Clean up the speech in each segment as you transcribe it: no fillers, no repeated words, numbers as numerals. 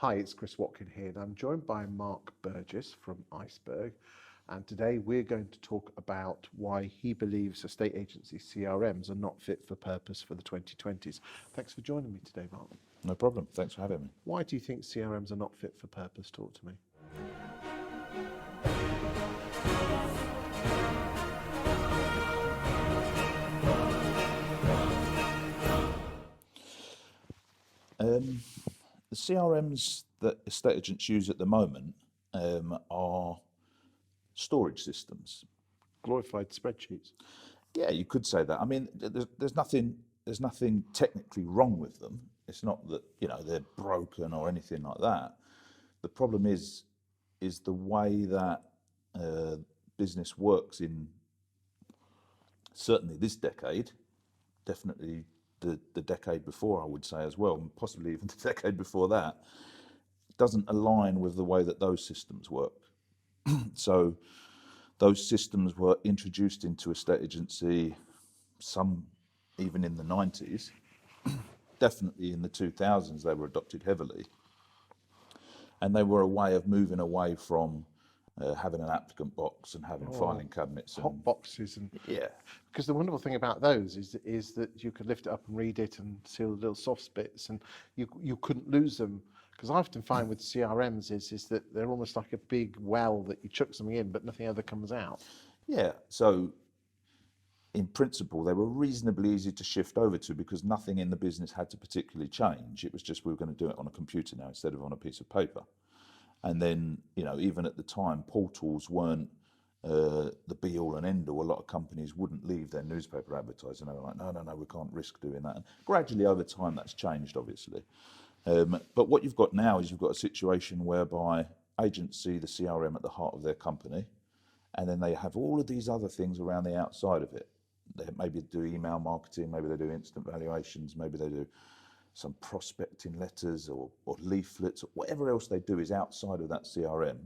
Hi, it's Chris Watkin here, and I'm joined by Mark Burgess from Iceberg. And today we're going to talk about why he believes estate agency CRMs are not fit for purpose for the 2020s. Thanks for joining me today, Mark. No problem. Thanks for having me. Why do you think CRMs are not fit for purpose? Talk to me. The CRMs that estate agents use at the moment are storage systems. Glorified spreadsheets. Yeah, you could say that. I mean, there's nothing technically wrong with them. It's not that they're broken or anything like that. The problem is the way that business works in certainly this decade, definitely the decade before, I would say as well, and possibly even the decade before that, doesn't align with the way that those systems work. So those systems were introduced into estate agency, some even in the 90s, definitely in the 2000s they were adopted heavily. And they were a way of moving away from having an applicant box and having filing cabinets. Hot boxes. And yeah. Because the wonderful thing about those is that you could lift it up and read it and see all the little soft bits, and you couldn't lose them. Because I often find with CRMs is that they're almost like a big well that you chuck something in, but nothing ever comes out. Yeah, so in principle, they were reasonably easy to shift over to because nothing in the business had to particularly change. It was just we were going to do it on a computer now instead of on a piece of paper. And then, even at the time, portals weren't the be-all and end-all. A lot of companies wouldn't leave their newspaper advertising. They were like, no, we can't risk doing that. And gradually, over time, that's changed, obviously. But what you've got now is you've got a situation whereby agents see the CRM at the heart of their company, and then they have all of these other things around the outside of it. They maybe do email marketing, maybe they do instant valuations, maybe they do some prospecting letters or leaflets, or whatever else they do is outside of that CRM.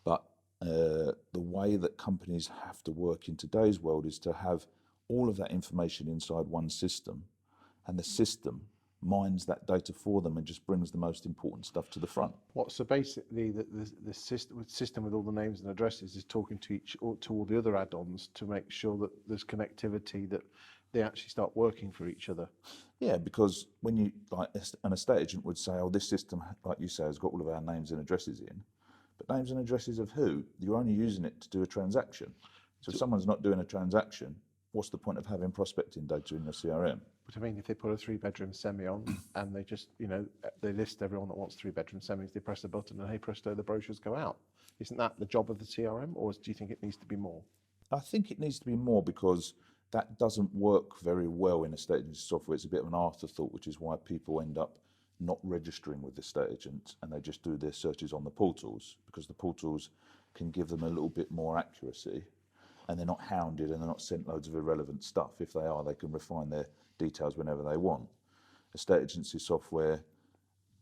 But the way that companies have to work in today's world is to have all of that information inside one system, and the system mines that data for them and just brings the most important stuff to the front. So basically, the system with all the names and addresses is talking to all the other add-ons to make sure that there's connectivity, that they actually start working for each other. Yeah, because when you, like an estate agent would say, oh, this system, like you say, has got all of our names and addresses in. But names and addresses of who? You're only using it to do a transaction. So if someone's not doing a transaction, what's the point of having prospecting data in your CRM? But I mean, if they put a 3-bedroom semi on and they just, they list everyone that wants 3-bedroom semis, they press a button and hey presto, the brochures go out. Isn't that the job of the CRM, or do you think it needs to be more? I think it needs to be more because that doesn't work very well in estate agency software. It's a bit of an afterthought, which is why people end up not registering with estate agents and they just do their searches on the portals, because the portals can give them a little bit more accuracy and they're not hounded and they're not sent loads of irrelevant stuff. If they are, they can refine their details whenever they want. Estate agency software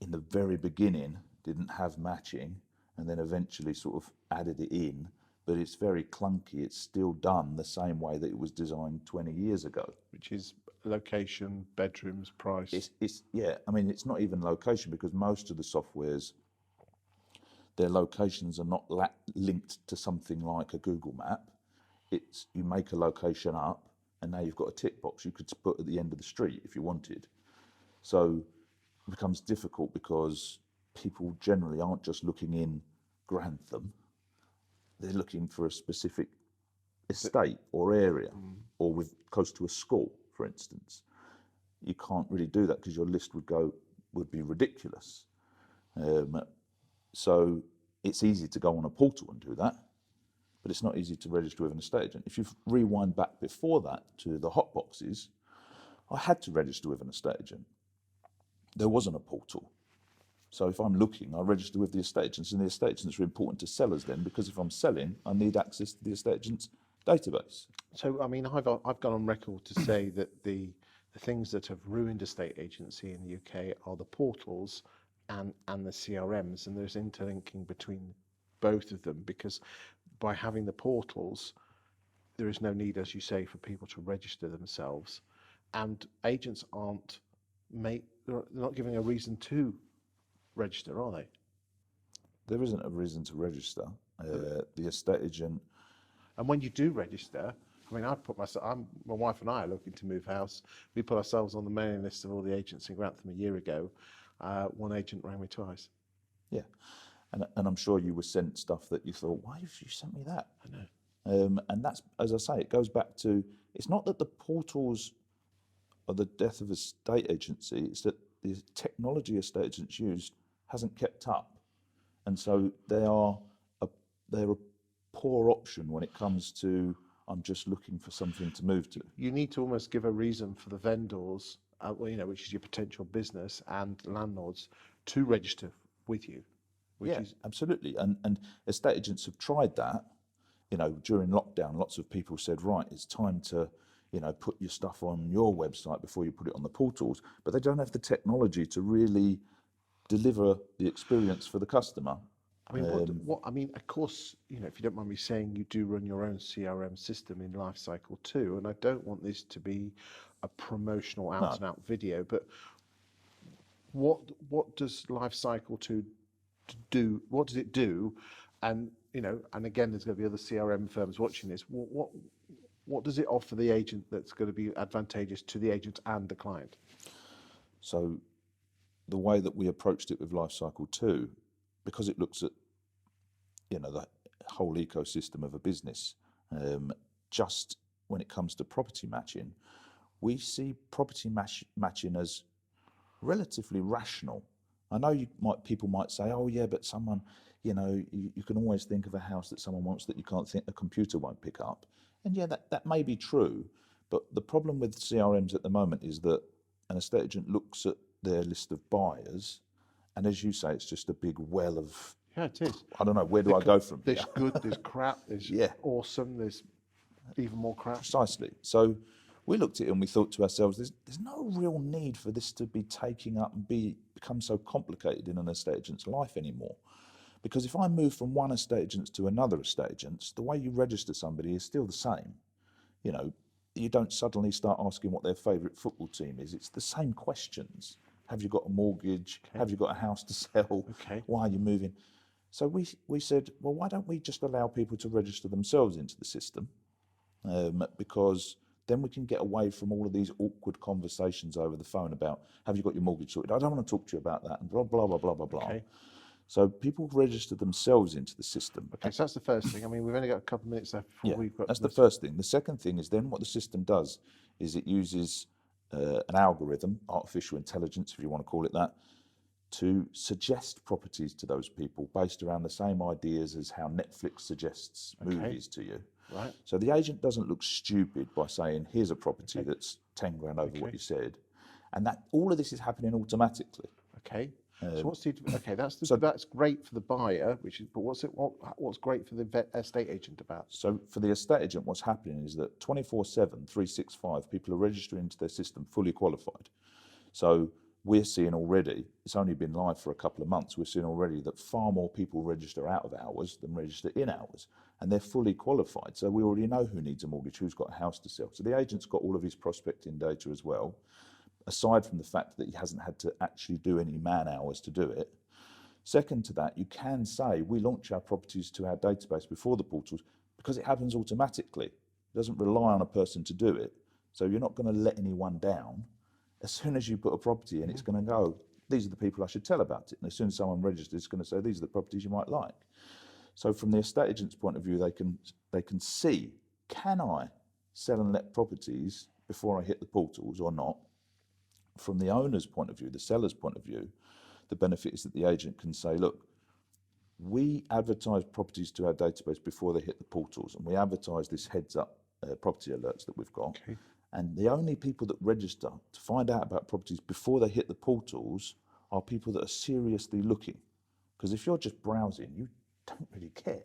in the very beginning didn't have matching and then eventually sort of added it in, but it's very clunky. It's still done the same way that it was designed 20 years ago. Which is location, bedrooms, price. It's not even location, because most of the softwares, their locations are not linked to something like a Google map. It's you make a location up and now you've got a tick box you could put at the end of the street if you wanted. So it becomes difficult because people generally aren't just looking in Grantham. They're looking for a specific estate or area, or close to a school, for instance. You can't really do that because your list would be ridiculous. So it's easy to go on a portal and do that, but it's not easy to register with an estate agent. If you rewind back before that to the hot boxes, I had to register with an estate agent. There wasn't a portal. So if I'm looking, I register with the estate agents, and the estate agents are important to sellers then, because if I'm selling, I need access to the estate agent's database. So, I mean, I've gone on record to say that the things that have ruined estate agency in the UK are the portals and the CRMs, and there's interlinking between both of them, because by having the portals, there is no need, as you say, for people to register themselves, and agents they're not giving a reason to register, are they? There isn't a reason to register. The estate agent. And when you do register, I mean, my wife and I are looking to move house. We put ourselves on the mailing list of all the agents in Grantham a year ago. One agent rang me twice. Yeah, and I'm sure you were sent stuff that you thought, why have you sent me that? I know. And that's, as I say, it goes back to, it's not that the portals are the death of estate agency, it's that the technology estate agents use hasn't kept up. And so they're a poor option when it comes to, I'm just looking for something to move to. You need to almost give a reason for the vendors, which is your potential business and landlords, to register with you. Absolutely. And estate agents have tried that. During lockdown, lots of people said, right, it's time to, put your stuff on your website before you put it on the portals, but they don't have the technology to really deliver the experience for the customer. I mean, of course, if you don't mind me saying, you do run your own CRM system in Lifecycle 2, and I don't want this to be a promotional out-and-out video, but what does Lifecycle 2 do? What does it do? And and again, there's going to be other CRM firms watching this. What does it offer the agent that's going to be advantageous to the agent and the client? So the way that we approached it with Lifecycle 2, because it looks at the whole ecosystem of a business, just when it comes to property matching, we see property matching as relatively rational. I know people might say, oh yeah, but someone, you can always think of a house that someone wants that you can't think a computer won't pick up. And yeah, that may be true, but the problem with CRMs at the moment is that an estate agent looks at their list of buyers, and as you say, it's just a big well of, it is. I don't know, where do I go from here? There's good, there's crap, there's awesome, there's even more crap. Precisely. So we looked at it and we thought to ourselves, there's no real need for this to be taking up and become so complicated in an estate agent's life anymore. Because if I move from one estate agent to another estate agent, the way you register somebody is still the same. You don't suddenly start asking what their favourite football team is. It's the same questions. Have you got a mortgage? Okay. Have you got a house to sell? Okay. Why are you moving? So we said, well, why don't we just allow people to register themselves into the system? Because then we can get away from all of these awkward conversations over the phone about, have you got your mortgage sorted? I don't want to talk to you about that, and blah, blah, blah, blah, blah, blah. Okay. So people register themselves into the system. Okay, so that's the first thing. I mean, we've only got a couple of minutes left before we've got... That's the first thing. The second thing is then what the system does is it uses an algorithm, artificial intelligence, if you want to call it that, to suggest properties to those people based around the same ideas as how Netflix suggests movies to you. Right. So the agent doesn't look stupid by saying, here's a property that's 10 grand over what you said. And that all of this is happening automatically. Okay. So that's great for the buyer, but what's great for the estate agent about? So for the estate agent, what's happening is that 24/7, 365, people are registering into their system fully qualified. So we're seeing already, it's only been live for a couple of months, we're seeing already that far more people register out of hours than register in hours, and they're fully qualified. So we already know who needs a mortgage, who's got a house to sell. So the agent's got all of his prospecting data as well, aside from the fact that he hasn't had to actually do any man hours to do it. Second to that, you can say, we launch our properties to our database before the portals because it happens automatically. It doesn't rely on a person to do it. So you're not going to let anyone down. As soon as you put a property in, it's going to go, these are the people I should tell about it. And as soon as someone registers, it's going to say, these are the properties you might like. So from the estate agent's point of view, they can see, can I sell and let properties before I hit the portals or not? From the owner's point of view, the seller's point of view, the benefit is that the agent can say, look, we advertise properties to our database before they hit the portals, and we advertise this heads-up property alerts that we've got. Okay. And the only people that register to find out about properties before they hit the portals are people that are seriously looking. Because if you're just browsing, you don't really care.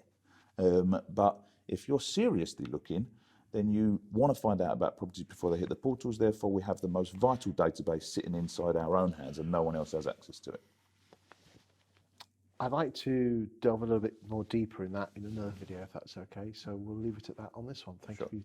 But if you're seriously looking, then you want to find out about properties before they hit the portals. Therefore, we have the most vital database sitting inside our own hands and no one else has access to it. I'd like to delve a little bit more deeper in that in another video, if that's okay. So we'll leave it at that on this one. Thank you.